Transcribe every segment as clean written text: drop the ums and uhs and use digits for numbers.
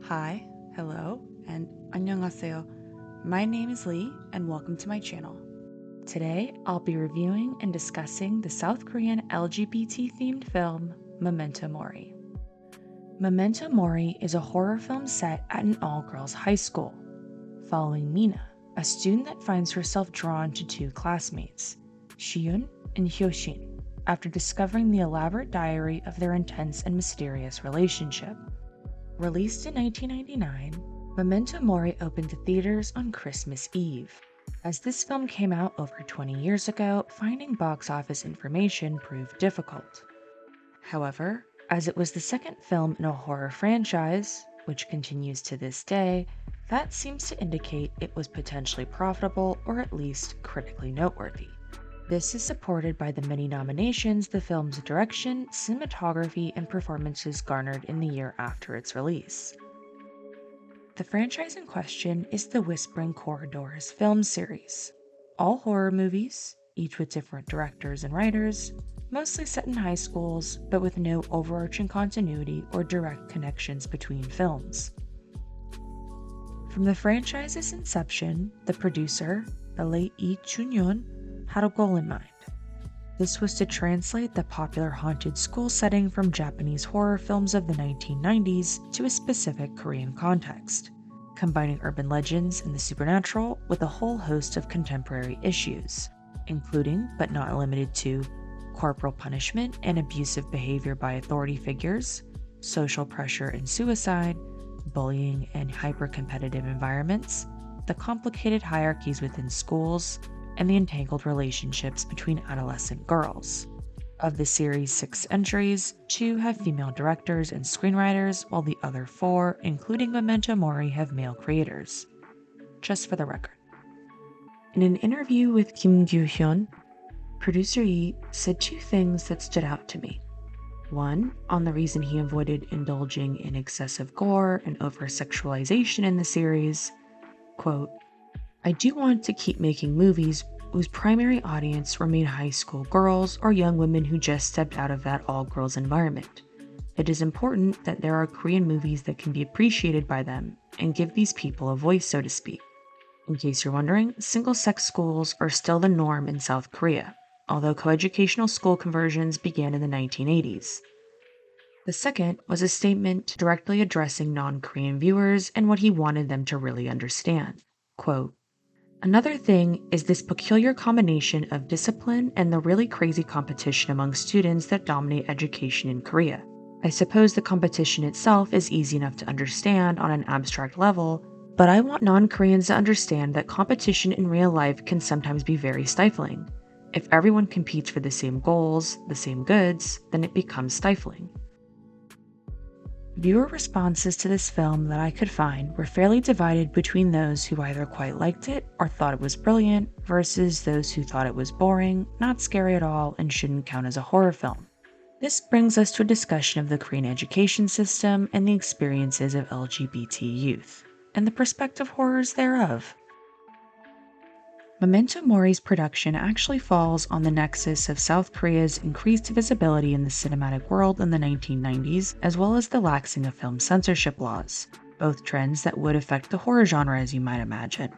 Hi, hello, and 안녕하세요. My name is Lee, and welcome to my channel. Today, I'll be reviewing and discussing the South Korean LGBT-themed film, Memento Mori. Memento Mori is a horror film set at an all-girls high school, following Mina, a student that finds herself drawn to two classmates, Shiyun and Hyoshin, after discovering the elaborate diary of their intense and mysterious relationship. Released in 1999, Memento Mori opened to theaters on Christmas Eve. As this film came out over 20 years ago, finding box office information proved difficult. However, as it was the second film in a horror franchise, which continues to this day, that seems to indicate it was potentially profitable or at least critically noteworthy. This is supported by the many nominations the film's direction, cinematography, and performances garnered in the year after its release. The franchise in question is the Whispering Corridors film series. All horror movies, each with different directors and writers, mostly set in high schools, but with no overarching continuity or direct connections between films. From the franchise's inception, the producer, the late Lee Chun-yeon, had a goal in mind. This was to translate the popular haunted school setting from Japanese horror films of the 1990s to a specific Korean context, combining urban legends and the supernatural with a whole host of contemporary issues, including, but not limited to, corporal punishment and abusive behavior by authority figures, social pressure and suicide, bullying and hyper-competitive environments, the complicated hierarchies within schools, and the entangled relationships between adolescent girls. Of the series' 6 entries, 2 have female directors and screenwriters, while the other 4, including Memento Mori, have male creators. Just for the record. In an interview with Kim Gyu-hyun, producer Lee said 2 things that stood out to me. One, on the reason he avoided indulging in excessive gore and over-sexualization in the series, quote, "I do want to keep making movies whose primary audience remain high school girls or young women who just stepped out of that all-girls environment. It is important that there are Korean movies that can be appreciated by them and give these people a voice, so to speak. In case you're wondering, single-sex schools are still the norm in South Korea, although coeducational school conversions began in the 1980s. The second was a statement directly addressing non-Korean viewers and what he wanted them to really understand. Quote, "Another thing is this peculiar combination of discipline and the really crazy competition among students that dominate education in Korea. I suppose the competition itself is easy enough to understand on an abstract level, but I want non-Koreans to understand that competition in real life can sometimes be very stifling. If everyone competes for the same goals, the same goods, then it becomes stifling." Viewer responses to this film that I could find were fairly divided between those who either quite liked it or thought it was brilliant versus those who thought it was boring, not scary at all, and shouldn't count as a horror film. This brings us to a discussion of the Korean education system and the experiences of LGBT youth, and the prospective horrors thereof. Memento Mori's production actually falls on the nexus of South Korea's increased visibility in the cinematic world in the 1990s, as well as the laxing of film censorship laws, both trends that would affect the horror genre, as you might imagine.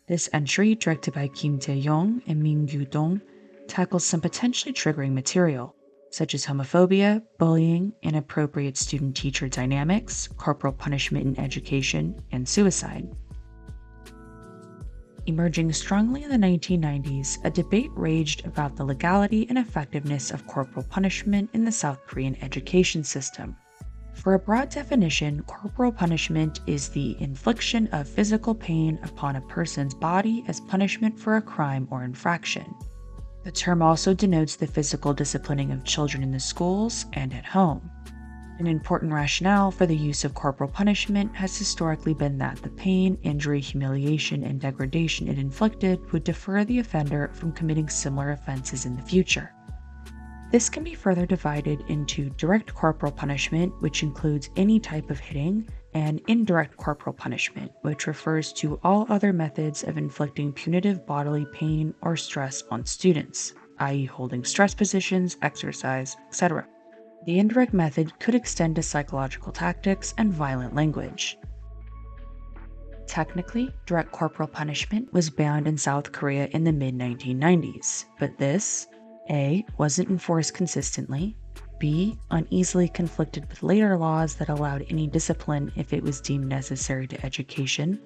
This entry, directed by Kim Tae-yong and Min Gyu-dong, tackles some potentially triggering material, such as homophobia, bullying, inappropriate student-teacher dynamics, corporal punishment in education, and suicide. Emerging strongly in the 1990s, a debate raged about the legality and effectiveness of corporal punishment in the South Korean education system. For a broad definition, corporal punishment is the infliction of physical pain upon a person's body as punishment for a crime or infraction. The term also denotes the physical disciplining of children in the schools and at home. An important rationale for the use of corporal punishment has historically been that the pain, injury, humiliation, and degradation it inflicted would deter the offender from committing similar offenses in the future. This can be further divided into direct corporal punishment, which includes any type of hitting, and indirect corporal punishment, which refers to all other methods of inflicting punitive bodily pain or stress on students, i.e. holding stress positions, exercise, etc. The indirect method could extend to psychological tactics and violent language. Technically, direct corporal punishment was banned in South Korea in the mid-1990s, but this, A, wasn't enforced consistently, B, uneasily conflicted with later laws that allowed any discipline if it was deemed necessary to education,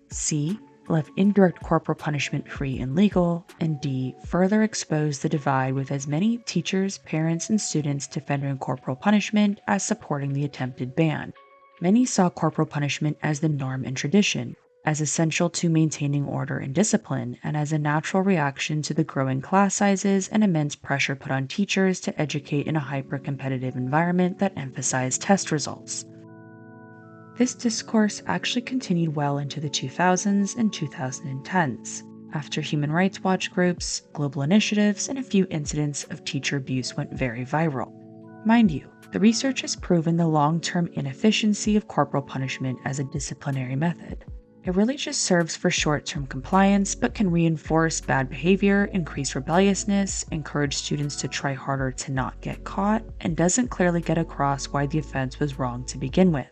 C, left indirect corporal punishment free and legal, and D, further exposed the divide with as many teachers, parents, and students defending corporal punishment as supporting the attempted ban. Many saw corporal punishment as the norm and tradition, as essential to maintaining order and discipline, and as a natural reaction to the growing class sizes and immense pressure put on teachers to educate in a hyper-competitive environment that emphasized test results. This discourse actually continued well into the 2000s and 2010s, after Human Rights Watch groups, global initiatives, and a few incidents of teacher abuse went very viral. Mind you, the research has proven the long-term inefficiency of corporal punishment as a disciplinary method. It really just serves for short-term compliance, but can reinforce bad behavior, increase rebelliousness, encourage students to try harder to not get caught, and doesn't clearly get across why the offense was wrong to begin with.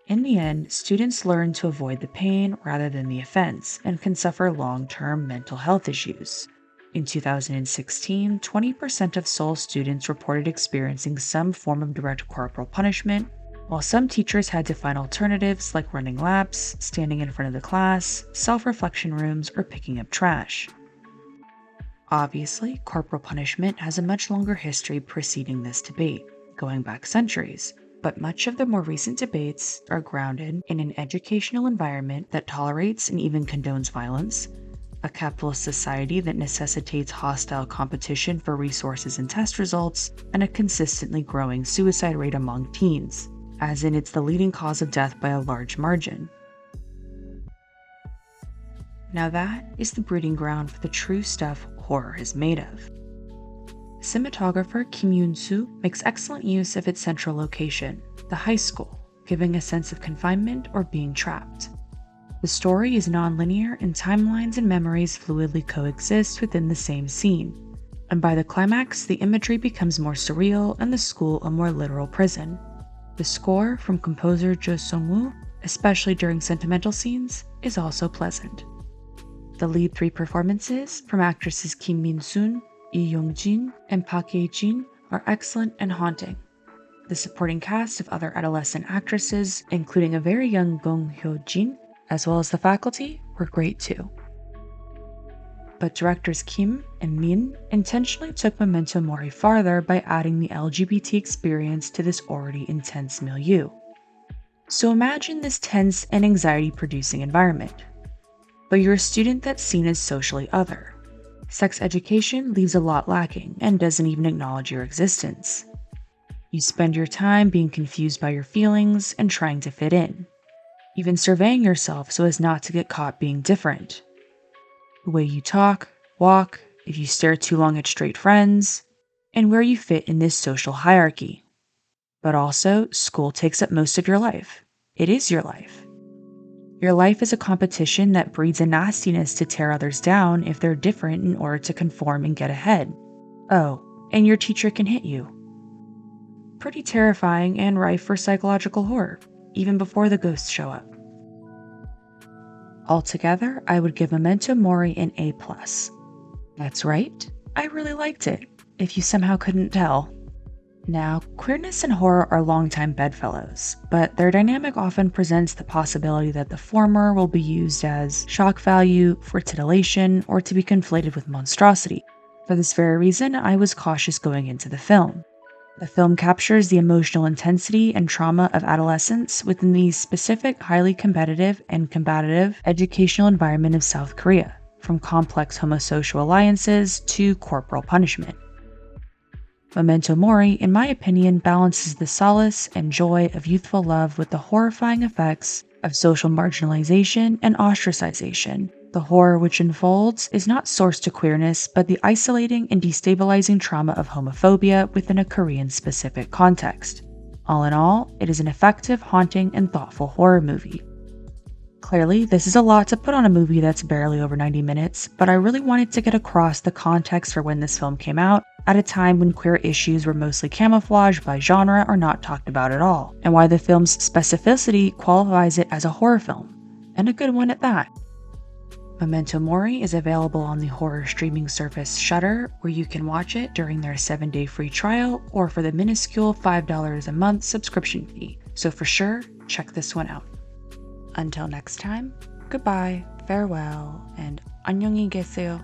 In the end, students learn to avoid the pain rather than the offense and can suffer long-term mental health issues. In 2016, 20% of Seoul students reported experiencing some form of direct corporal punishment, while some teachers had to find alternatives like running laps, standing in front of the class, self-reflection rooms, or picking up trash. Obviously, corporal punishment has a much longer history preceding this debate, going back centuries. But much of the more recent debates are grounded in an educational environment that tolerates and even condones violence, a capitalist society that necessitates hostile competition for resources and test results, and a consistently growing suicide rate among teens, as in it's the leading cause of death by a large margin. Now that is the breeding ground for the true stuff horror is made of. Cinematographer Kim Yoon-soo makes excellent use of its central location, the high school, giving a sense of confinement or being trapped. The story is non-linear and timelines and memories fluidly coexist within the same scene, and by the climax the imagery becomes more surreal and the school a more literal prison. The score from composer Jo Sung-woo, especially during sentimental scenes, is also pleasant. The lead three performances from actresses Kim Min-soon, Lee Yong-jin, and Park Ye-jin are excellent and haunting. The supporting cast of other adolescent actresses, including a very young Gong Hyo-jin, as well as the faculty, were great too. But directors Kim and Min intentionally took Memento Mori farther by adding the LGBT experience to this already intense milieu. So imagine this tense and anxiety-producing environment. But you're a student that's seen as socially other. Sex education leaves a lot lacking and doesn't even acknowledge your existence. You spend your time being confused by your feelings and trying to fit in, even surveying yourself so as not to get caught being different. The way you talk, walk, if you stare too long at straight friends, and where you fit in this social hierarchy. But also, school takes up most of your life. It is your life. Your life is a competition that breeds a nastiness to tear others down if they're different in order to conform and get ahead. Oh, and your teacher can hit you. Pretty terrifying and rife for psychological horror, even before the ghosts show up. Altogether, I would give Memento Mori an A+. That's right, I really liked it, if you somehow couldn't tell. Now, queerness and horror are longtime bedfellows, but their dynamic often presents the possibility that the former will be used as shock value, for titillation, or to be conflated with monstrosity. For this very reason, I was cautious going into the film. The film captures the emotional intensity and trauma of adolescence within the specific, highly competitive and combative educational environment of South Korea, from complex homosocial alliances to corporal punishment. Memento Mori, in my opinion, balances the solace and joy of youthful love with the horrifying effects of social marginalization and ostracization. The horror which unfolds is not sourced to queerness, but the isolating and destabilizing trauma of homophobia within a Korean-specific context. All in all, it is an effective, haunting, and thoughtful horror movie. Clearly, this is a lot to put on a movie that's barely over 90 minutes, but I really wanted to get across the context for when this film came out at a time when queer issues were mostly camouflaged by genre or not talked about at all, and why the film's specificity qualifies it as a horror film, and a good one at that. Memento Mori is available on the horror streaming service Shudder, where you can watch it during their 7-day free trial or for the minuscule $5 a month subscription fee, so for sure, check this one out. Until next time, goodbye, farewell, and 안녕히 계세요.